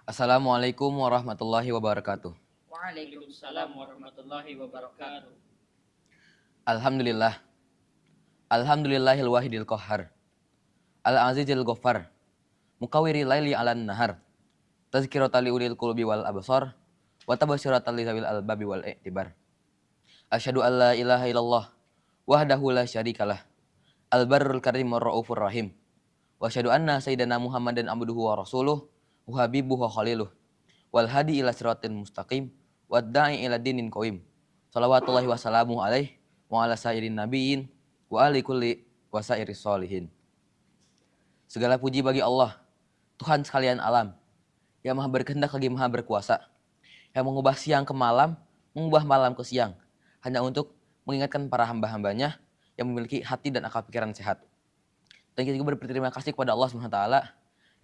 Assalamualaikum warahmatullahi wabarakatuh. Waalaikumsalam warahmatullahi wabarakatuh. Alhamdulillah. Alhamdulillahil wahidil qahhar. Al-azizil ghaffar. Mukawwiri laili 'alan nahar. Tazkiratal liulil qulubi wal absar. Wa tabsyiratal lizawil albabi wal i'tibar. Asyhadu an la ilaha illallah wahdahu la syarikalah. Al-barrul karimur raufur rahim. Wa asyhadu anna sayyidana Muhammadan abduhu wa rasuluh wa habibuhu wa khaliluh. Wal hadi ila siratal mustaqim wad da'i ila dinin qawim. Shalawatullahi wa salamuhu alaihi wa ala sayyidin nabiyyin wa ali kulli wa sairis solihin. Segala puji bagi Allah, Tuhan sekalian alam, yang maha berkehendak lagi maha berkuasa, yang mengubah siang ke malam, mengubah malam ke siang, hanya untuk mengingatkan para hamba-hambanya yang memiliki hati dan akal pikiran sehat. Dan kita juga berterima kasih kepada Allah SWT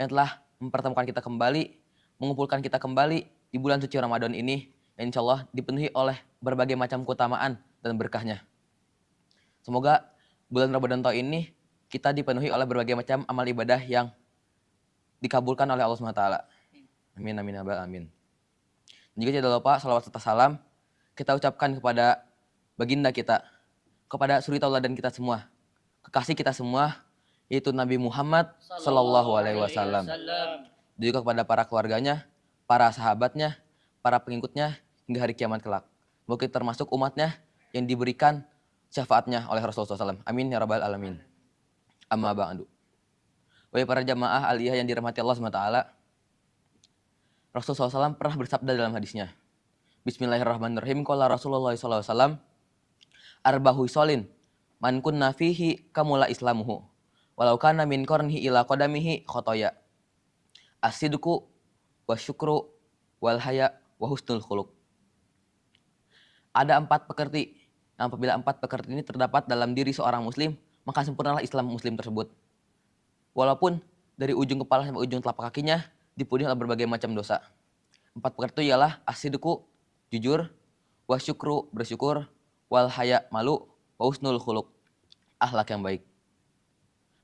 yang telah mempertemukan kita kembali, mengumpulkan kita kembali di bulan suci Ramadan ini, yang insya Allah dipenuhi oleh berbagai macam keutamaan dan berkahnya. Semoga bulan Ramadan tahun ini kita dipenuhi oleh berbagai macam amal ibadah yang dikabulkan oleh Allah SWT. Amin, amin, amin. Dan juga tidak lupa salawat serta salam kita ucapkan kepada baginda kita, kepada suri tauladan kita semua, kekasih kita semua, yaitu Nabi Muhammad Sallallahu Alaihi Wasallam. Juga kepada para keluarganya, para sahabatnya, para pengikutnya hingga hari kiamat kelak. Semoga kita termasuk umatnya yang diberikan syafaatnya oleh Rasulullah SAW. Amin ya rabbal alamin. Amma ba'du. Wahai para jamaah aliyah yang dirahmati Allah SWT, Rasulullah SAW pernah bersabda dalam hadisnya, Bismillahirrahmanirrahim. Qala Rasulullah SAW, Arba'u solin man kunna fihi kamula islamuhu walau kana min qarnihi ila qadamihi khotoya. Asidku wa syukru wal haya wa husnul khuluq. Ada 4 pekerti. Apabila 4 pekerti ini terdapat dalam diri seorang muslim, maka sempurnalah Islam muslim tersebut. Walaupun dari ujung kepala sampai ujung telapak kakinya dipenuhi oleh berbagai macam dosa. 4 pekerti ialah asidku, jujur, wa syukru, bersyukur, wal haya, malu, wa husnul khuluq, akhlak yang baik.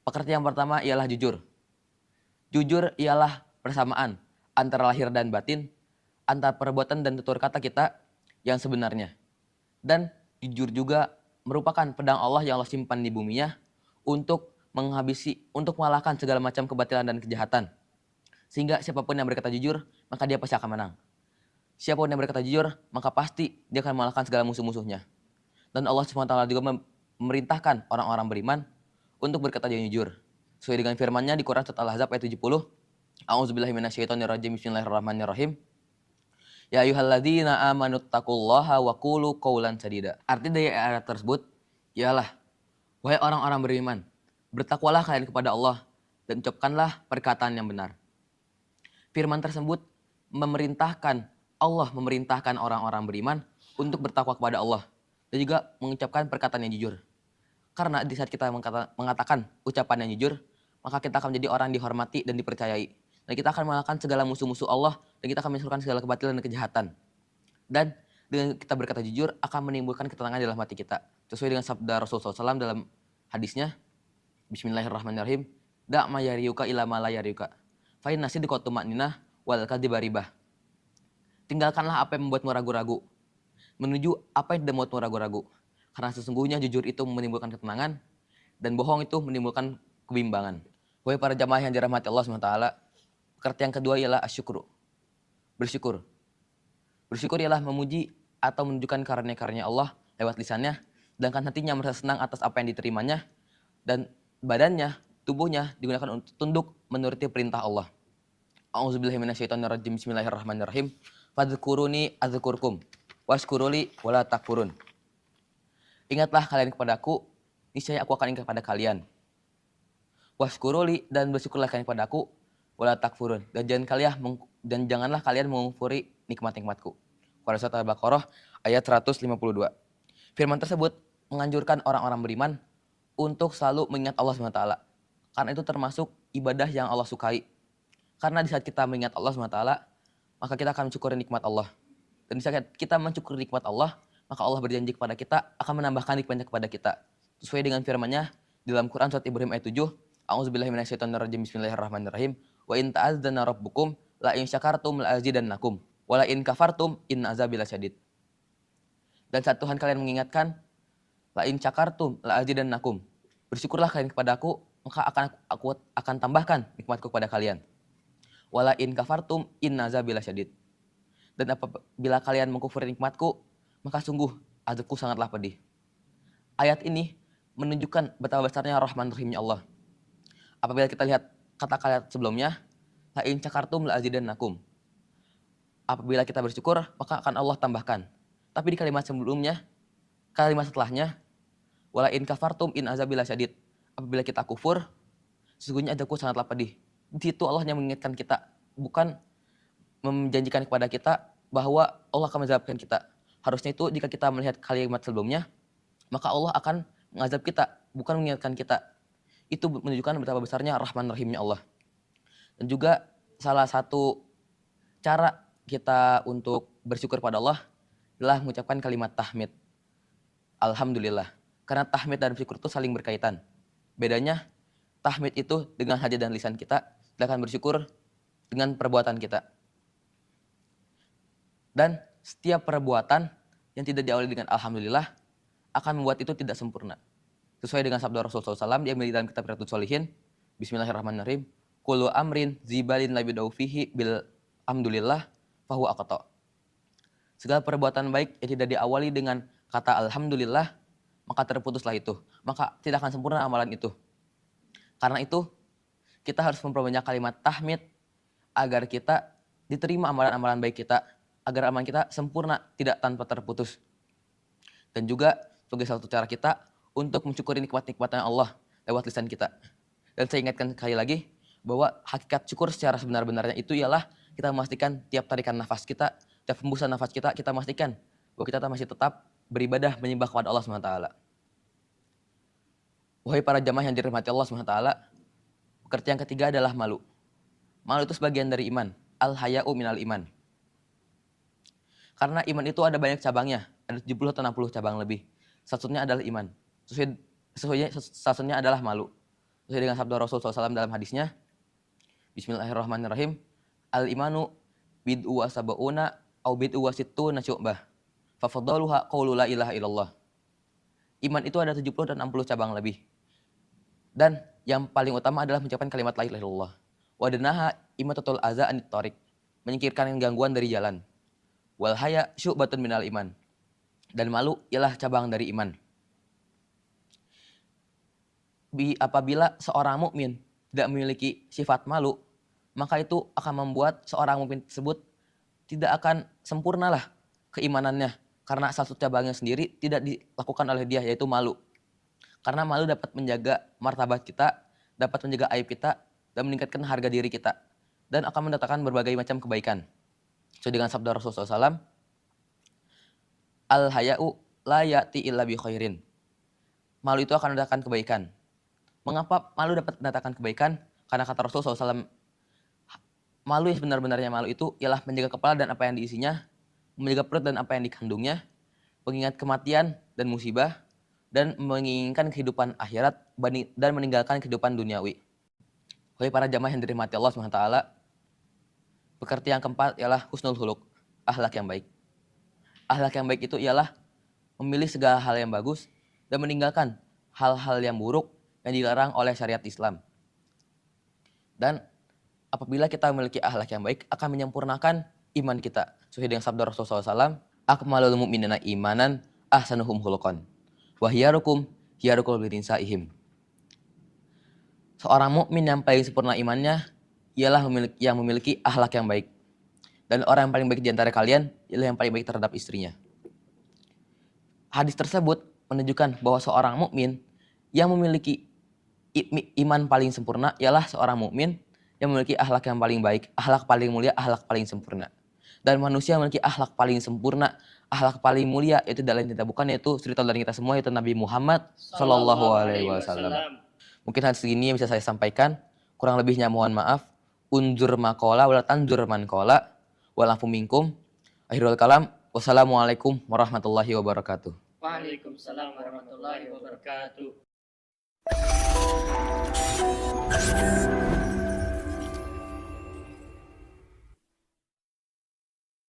Pekerti yang pertama ialah jujur. Jujur ialah persamaan antara lahir dan batin, antara perbuatan dan tutur kata kita yang sebenarnya. Dan jujur juga merupakan pedang Allah yang Allah simpan di buminya untuk menghabisi, untuk mengalahkan segala macam kebatilan dan kejahatan. Sehingga siapapun yang berkata jujur, maka dia pasti akan menang. Siapapun yang berkata jujur, maka pasti dia akan mengalahkan segala musuh-musuhnya. Dan Allah SWT juga memerintahkan orang-orang beriman untuk berkata jujur. Sesuai dengan firman-Nya di Quran surat Al-Ahzab ayat 70. A'udzubillahi minasyaitonirrajim. Bismillahirrahmanirrahim. Ya ayyuhalladzina amanu taqullaha wa qulu qawlan sadida. Arti dari ayat tersebut ialah, wahai orang-orang beriman, bertakwalah kalian kepada Allah dan ucapkanlah perkataan yang benar. Firman tersebut Allah memerintahkan orang-orang beriman untuk bertakwa kepada Allah dan juga mengucapkan perkataan yang jujur. Karena di saat kita mengatakan ucapan yang jujur, maka kita akan menjadi orang yang dihormati dan dipercayai. Dan kita akan mengalahkan segala musuh-musuh Allah dan kita akan menyelesaikan segala kebatilan dan kejahatan. Dan dengan kita berkata jujur akan menimbulkan ketenangan dalam hati kita. Sesuai dengan sabda Rasulullah SAW dalam hadisnya, Bismillahirrahmanirrahim. Da' ma yariyuka ila ma la yariyuka. Fa inna sidqa tuma'ninah wal kadhiba ribah. Tinggalkanlah apa yang membuatmu ragu-ragu, menuju apa yang tidak membuatmu ragu-ragu. Karena sesungguhnya jujur itu menimbulkan ketenangan dan bohong itu menimbulkan kebimbangan. Wahai para jamaah yang dirahmati Allah SWT, pekerti yang kedua ialah asyukru, bersyukur. Bersyukur ialah memuji atau menunjukkan karunia-karunia Allah lewat lisannya, sedangkan hatinya merasa senang atas apa yang diterimanya, dan badannya, tubuhnya digunakan untuk tunduk menuruti perintah Allah. A'udzubillahi minasyaitonirrajim. Bismillahirrahmanirrahim. Fadhkuruni adzkurkum washkuruli wala takfurun. Ingatlah kalian kepadaku, niscaya aku akan ingat kepada kalian. Washkuruli, dan bersyukurlah kalian kepadaku, wala takfurun, dan janganlah kalian mengkufuri nikmat-nikmatku. Pada surat Al-Baqarah ayat 152. Firman tersebut menganjurkan orang-orang beriman untuk selalu mengingat Allah SWT. Karena itu termasuk ibadah yang Allah sukai. Karena di saat kita mengingat Allah SWT, maka kita akan mensyukuri nikmat Allah. Dan di saat kita mensyukuri nikmat Allah, maka Allah berjanji kepada kita akan menambahkan nikmatnya kepada kita. Sesuai dengan firman-Nya di dalam Quran surat Ibrahim ayat 7. A'udzubillahi minasyaitonirrajim. Bismillahirrahmanirrahim. Wa in ta'azzana rabbukum la in syakartum la azidannakum wa la in kafartum in azabi lasyadid. Dan saat Tuhan kalian mengingatkan, la in syakartum la azidannakum. Bersyukurlah kalian kepadaku, maka aku akan tambahkan nikmatku kepada kalian. Wa la in kafartum in azabi lasyadid. Dan apabila kalian mengkufuri nikmatku, maka sungguh azabku sangatlah pedih. Ayat ini menunjukkan betapa besarnya Rahman Rahimnya Allah. Apabila kita lihat kata-kata sebelumnya, la in syakartum la azidannakum. Apabila kita bersyukur, maka akan Allah tambahkan. Tapi di kalimat sebelumnya, kalimat setelahnya, wala in kafartum in azabi lasyadid. Apabila kita kufur, sesungguhnya azabku sangatlah pedih. Di situ Allah yang mengingatkan kita, bukan menjanjikan kepada kita bahwa Allah akan mengazabkan kita. Harusnya itu jika kita melihat kalimat sebelumnya, maka Allah akan mengazab kita, bukan mengingatkan kita. Itu menunjukkan betapa besarnya Rahman Rahimnya Allah. Dan juga salah satu cara kita untuk bersyukur pada Allah adalah mengucapkan kalimat tahmid. Alhamdulillah. Karena tahmid dan syukur itu saling berkaitan. Bedanya, tahmid itu dengan hati dan lisan kita, sedangkan bersyukur dengan perbuatan kita. Dan setiap perbuatan yang tidak diawali dengan Alhamdulillah akan membuat itu tidak sempurna. Sesuai dengan sabda Rasulullah SAW yang dalam kitab Riyadhus Shalihin, Bismillahirrahmanirrahim, kullu amrin zibalin labidau fihi bil alhamdulillah fahu aqta. Segala perbuatan baik yang tidak diawali dengan kata Alhamdulillah, maka terputuslah itu. Maka tidak akan sempurna amalan itu. Karena itu, kita harus memperbanyak kalimat tahmid agar kita diterima amalan-amalan baik kita, agar amalan kita sempurna, tidak tanpa terputus. Dan juga sebagai salah satu cara kita untuk mensyukuri nikmat-nikmatnya Allah lewat lisan kita. Dan saya ingatkan sekali lagi bahwa hakikat syukur secara sebenar-benarnya itu ialah kita memastikan tiap tarikan nafas kita, tiap hembusan nafas kita memastikan bahwa kita masih tetap beribadah menyembah kepada Allah SWT. Wahai para jamaah yang dirahmati Allah SWT, pekerti yang ketiga adalah malu. Malu itu sebagian dari iman. Al-haya'u minal iman. Karena iman itu ada banyak cabangnya, ada 70 atau 60 cabang lebih. Satunya adalah iman. Satunya adalah malu. Sesuai dengan sabda Rasulullah SAW dalam hadisnya, Bismillahirrahmanirrahim, al-imanu bid'u wa sab'una au bid'u wa sittuna syu'bah. Fafadaluha qawlu la ilaha illallah. Iman itu ada 70 dan 60 cabang lebih. Dan yang paling utama adalah mengucapkan kalimat la ilaha illallah. Wa danaha imatatul aza anit tariq, menyingkirkan gangguan dari jalan. Wal haya syu'batun minal iman. Dan malu ialah cabang dari iman. Apabila seorang mukmin tidak memiliki sifat malu, maka itu akan membuat seorang mukmin tersebut tidak akan sempurnalah keimanannya. Karena salah satu cabangnya sendiri tidak dilakukan oleh dia, yaitu malu. Karena malu dapat menjaga martabat kita, dapat menjaga aib kita, dan meningkatkan harga diri kita. Dan akan mendatangkan berbagai macam kebaikan. Sesuai dengan sabda Rasulullah SAW, Al-haya'u la ya'ti illa bi khairin. Malu itu akan mendatangkan kebaikan. Mengapa malu dapat mendatangkan kebaikan? Karena kata Rasulullah SAW, malu yang sebenar-benarnya malu itu ialah menjaga kepala dan apa yang diisinya, menjaga perut dan apa yang dikandungnya, mengingat kematian dan musibah, dan menginginkan kehidupan akhirat dan meninggalkan kehidupan duniawi. Oleh para jamaah yang dirahmati Allah SWT, pekerti yang keempat ialah husnul huluk, akhlak yang baik. Akhlak yang baik itu ialah memilih segala hal yang bagus dan meninggalkan hal-hal yang buruk yang dilarang oleh syariat Islam. Dan apabila kita memiliki akhlak yang baik, akan menyempurnakan iman kita. Sesuai dengan sabda Rasulullah SAW, akmalul mu'minina imanan ahsanuhum khuluqan wa hiyarukum hiyarukum birinsaihim. Seorang mukmin yang paling sempurna imannya ialah yang memiliki akhlak yang baik. Dan orang yang paling baik di antara kalian ialah yang paling baik terhadap istrinya. Hadis tersebut menunjukkan bahwa seorang mukmin yang memiliki iman paling sempurna ialah seorang mukmin yang memiliki akhlak yang paling baik, akhlak paling mulia, akhlak paling sempurna. Dan manusia yang memiliki akhlak paling sempurna, akhlak paling mulia itu adalah yang kita bukan, yaitu suri tauladan kita semua, yaitu Nabi Muhammad Sallallahu Alaihi Wasallam. Mungkin hal segini yang bisa saya sampaikan. Kurang lebihnya mohon maaf. Unzur makola wala tanzur man kola walafu minkum. Akhirul kalam. Wassalamualaikum warahmatullahi wabarakatuh. Waalaikumsalam warahmatullahi wabarakatuh.